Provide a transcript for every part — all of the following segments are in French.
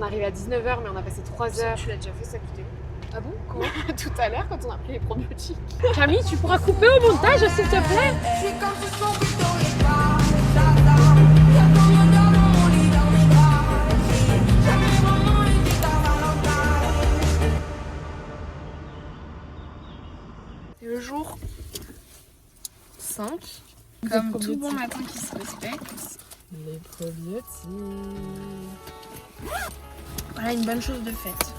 est arrivé à 19h, mais on a passé 3 heures. Tu l'as déjà fait cette vidéo? Ah bon? Comment? Tout à l'heure, quand on a pris les probiotiques. Camille, tu pourras couper au montage, s'il te plaît? C'est le jour 5. Comme tout bon matin qui se respecte. Les probiotiques. Voilà une bonne chose de faite.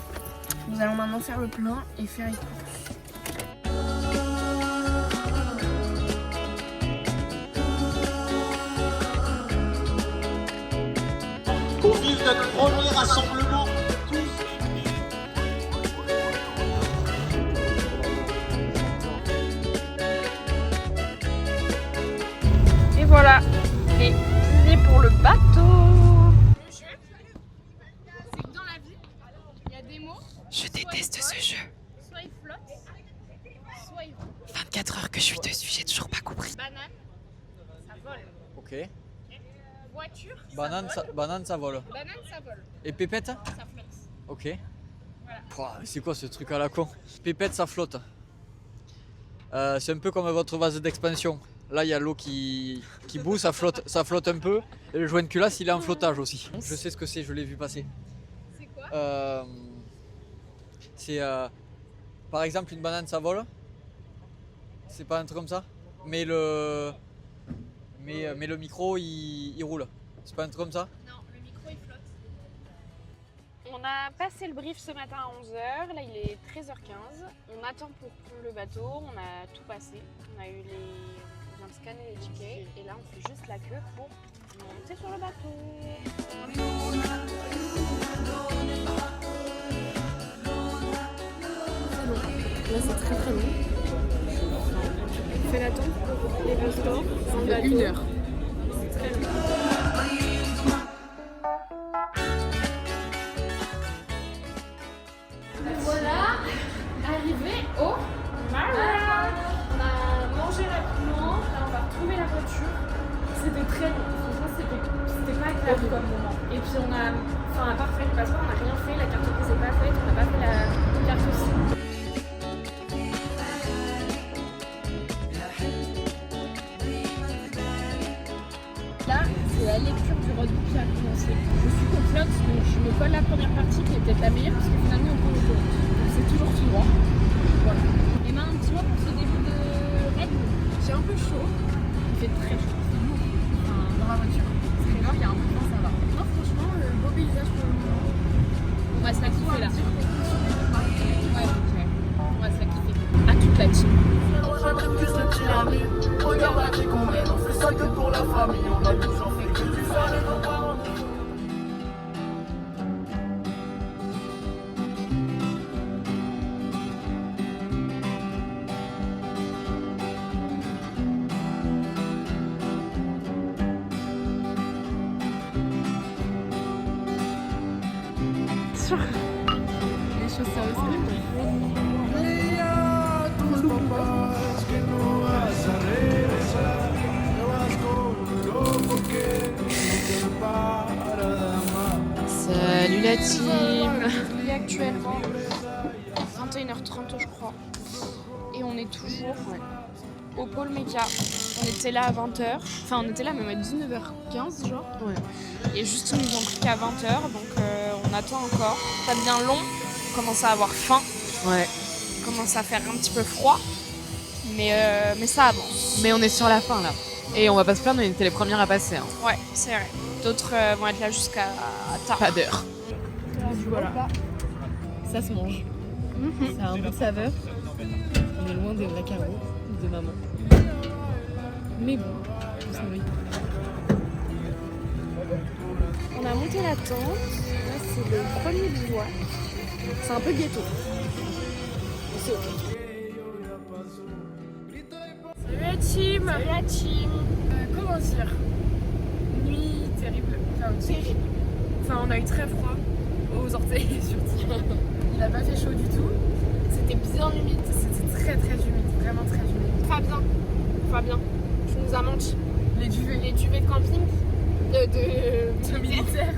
Nous allons maintenant faire le plein et faire les courses. Au fil de notre premier rassemblement, tous. Et voilà, et on est pour le bateau. Le jeu, c'est que dans la vie, il y a des mots. Je déteste ce jeu. Soit ils flottent, soit ils roulent. 24 heures que je suis dessus, j'ai toujours pas compris. Banane, ça vole. Ok. Voiture, Banane, ça vole. banane, ça vole. Banane, ça vole. Et pépette? Ça flotte. Ok. Voilà. Pouah, c'est quoi ce truc à la con? Pépette, ça flotte. C'est un peu comme votre vase d'expansion. Là, il y a l'eau qui bout, ça flotte un peu. Et le joint de culasse, il est en flottage aussi. Je sais ce que c'est, je l'ai vu passer. C'est quoi? C'est par exemple une banane, ça vole. C'est pas un truc comme ça. Mais le micro, il roule. C'est pas un truc comme ça. Non, le micro il flotte. On a passé le brief ce matin à 11h, là il est 13h15. On attend pour prendre le bateau, on a tout passé. On a eu on vient de scanner les tickets et là on fait juste la queue pour monter sur le bateau. Là c'est très très long. On fait l'attente pour les passeports. Ça fait 1 heure. C'est très long. Voilà, arrivé au Mara. On a mangé rapidement, là on va retrouver la voiture. C'était très long, franchement c'était pas agréable comme moment. Et puis on a, à part faire le passeport, on n'a rien fait, la carte grise n'est pas faite, on n'a pas fait la carte aussi. Là, c'est la lecture du roadbook qui a commencé. Je suis confiante, donc je me colle la première partie qui est peut-être la meilleure parce que finalement on prend l'autoroute. Donc c'est toujours tout droit. Voilà. Et maintenant un petit mot pour ce début de raid. J'ai un peu chaud. Il fait très chaud. C'est lourd. Dans la voiture. C'est très lourd, il y a un peu de temps, ça va. Non, franchement, le beau paysage pour le moment. On va se la kiffer là. Ouais, ok. On va se la kiffer. À toute la team. Regarde la vie qu'on mène, on fait ça que pour la famille, on a toujours fait que du faire de nos parents. Les choses sérieuses. Salut la team. Il est actuellement 21h30 je crois. Et on est toujours au pôle méca. On était là à 20h. Enfin on était là même à 19h15 genre. Ouais. Et juste ils nous ont pris qu'à 20h donc on attend encore. Ça devient long, on commence à avoir faim. Ouais. Il commence à faire un petit peu froid. Mais ça avance. Mais on est sur la fin là. Et on va pas se plaindre, on était les premières à passer. Hein. Ouais, c'est vrai. D'autres vont être là jusqu'à tard. Pas d'heure. Voilà. Ça se mange. Ça a un peu de saveur. On est loin des vrais carreaux de maman. Mais bon, on se nourrit. On a monté la tente. Là, c'est le premier bivouac. C'est un peu ghetto. Mais c'est ok. Salut la team. Salut la team. Comment dire? Nuit terrible. Enfin, terrible. Enfin, on a eu très froid aux orteils surtout. Il a pas fait chaud du tout. C'était bien humide. C'était très très humide. Vraiment très humide. Fabien, tu nous as menti. Les duvets de camping de militaire,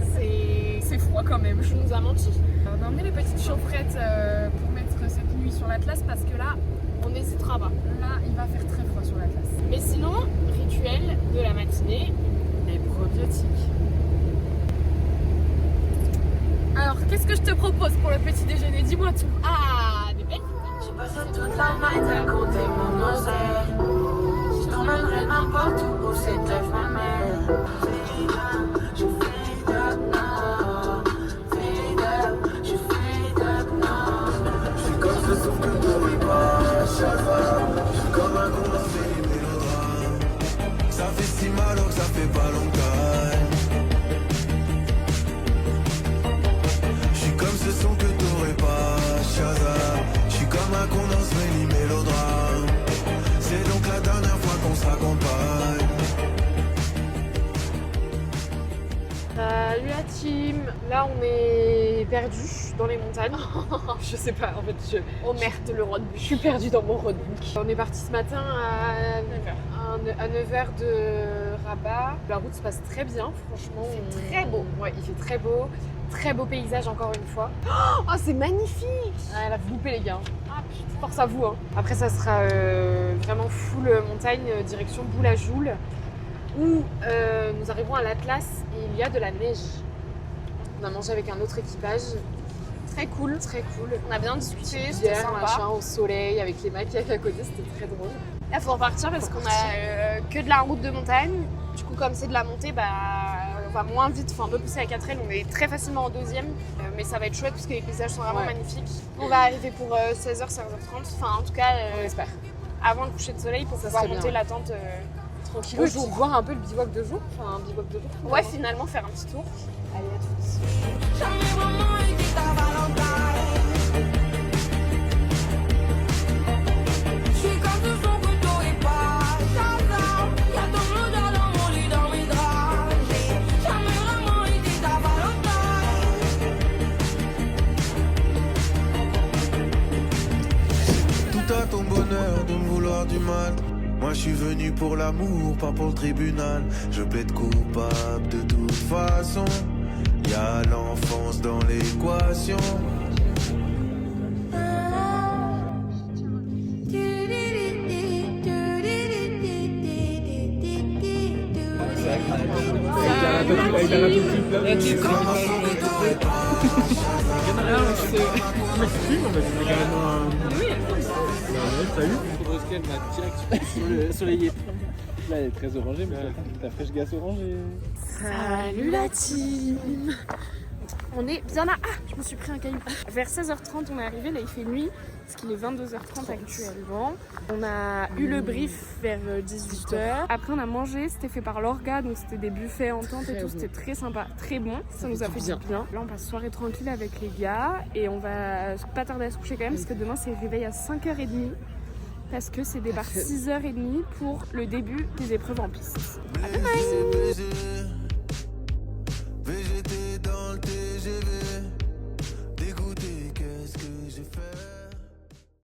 c'est froid quand même. Je nous a menti. On a emmené les petites chaufferettes pour mettre cette nuit sur l'Atlas parce que là, On n'hésitera pas. là, il va faire très froid sur l'Atlas. Mais sinon, rituel de la matinée, Les probiotiques. Alors, qu'est-ce que je te propose pour le petit déjeuner? Dis-moi tout. ah, des belles. J'ai passé toute la night à compter mon oseille. Je t'emmènerai n'importe où cette œuf m'amène. Je fade up now. Fade up, je fade up now. Je suis comme ce souffle que t'aurais pas. Shazam, je suis comme un con dans ces mélodrames. Ça fait si mal alors que ça fait pas longtemps. Je suis comme ce son que t'aurais pas. Shazam, je suis comme un con dans ce mélodrame. C'est donc la dernière fois qu'on s'accompagne. Salut la team. Là, on est perdu dans les montagnes. Je sais pas, en fait, Oh merde, le roadbook. je suis perdue dans mon roadbook. On est parti ce matin à 9h de Rabat. La route se passe très bien, franchement. C'est très beau. Ouais, il fait très beau. Très beau paysage encore une fois. Oh, c'est magnifique. Ah, là, vous loupez les gars. Ah putain, force à vous. Hein. Après, ça sera vraiment full montagne, direction Boulajoul, où nous arrivons à l'Atlas et il y a de la neige. On a mangé avec un autre équipage. Très cool, très cool. On a bien discuté, c'était Bière, sympa. machin, au soleil, avec les maquillettes à côté, c'était très drôle. Là, faut repartir parce qu'on a que de la route de montagne. Du coup, comme c'est de la montée, bah, on va moins vite, faut un peu pousser la 4L. On est très facilement en deuxième, mais ça va être chouette parce que les paysages sont vraiment magnifiques. On va arriver pour 16h, 16h30. Enfin, en tout cas, On espère. avant le coucher de soleil pour Ça pouvoir serait monter bien, la tente tranquille. Tranquille, pour voir un peu le bivouac de jour. Enfin, un bivouac de jour. Ouais, finalement, faire un petit tour. Allez, à toutes. Jamais maman était ta Valentine. Je suis comme ce son que t'aurais pas. Shazam, y'a ton odeur dans mon lit, dans mes draps. J'ai jamais vraiment été ta Valentine. Tout à ton bonheur de me vouloir du mal. Moi je suis venu pour l'amour, pas pour le tribunal. Je plaide coupable de toute façon. Y'a l'enfance dans l'équation. Rosquelle m'a direct sur les yeux. Là, elle est très orangée, mais ta fraîche glace orangée. Salut la team. On est bien là. Ah, je me suis pris un caillou. Vers 16h30, on est arrivé. Là, il fait nuit, parce qu'il est 22h30 actuellement. On a eu le brief vers 18h. Après, on a mangé. C'était fait par l'Orga, donc c'était des buffets en tente et tout. C'était très sympa, très bon. Ça nous a fait du bien. Là, on passe soirée tranquille avec les gars et on va pas tarder à se coucher quand même, parce que demain, c'est réveil à 5h30. Parce que c'est départ 6h30 pour le début des épreuves en piste. Blessé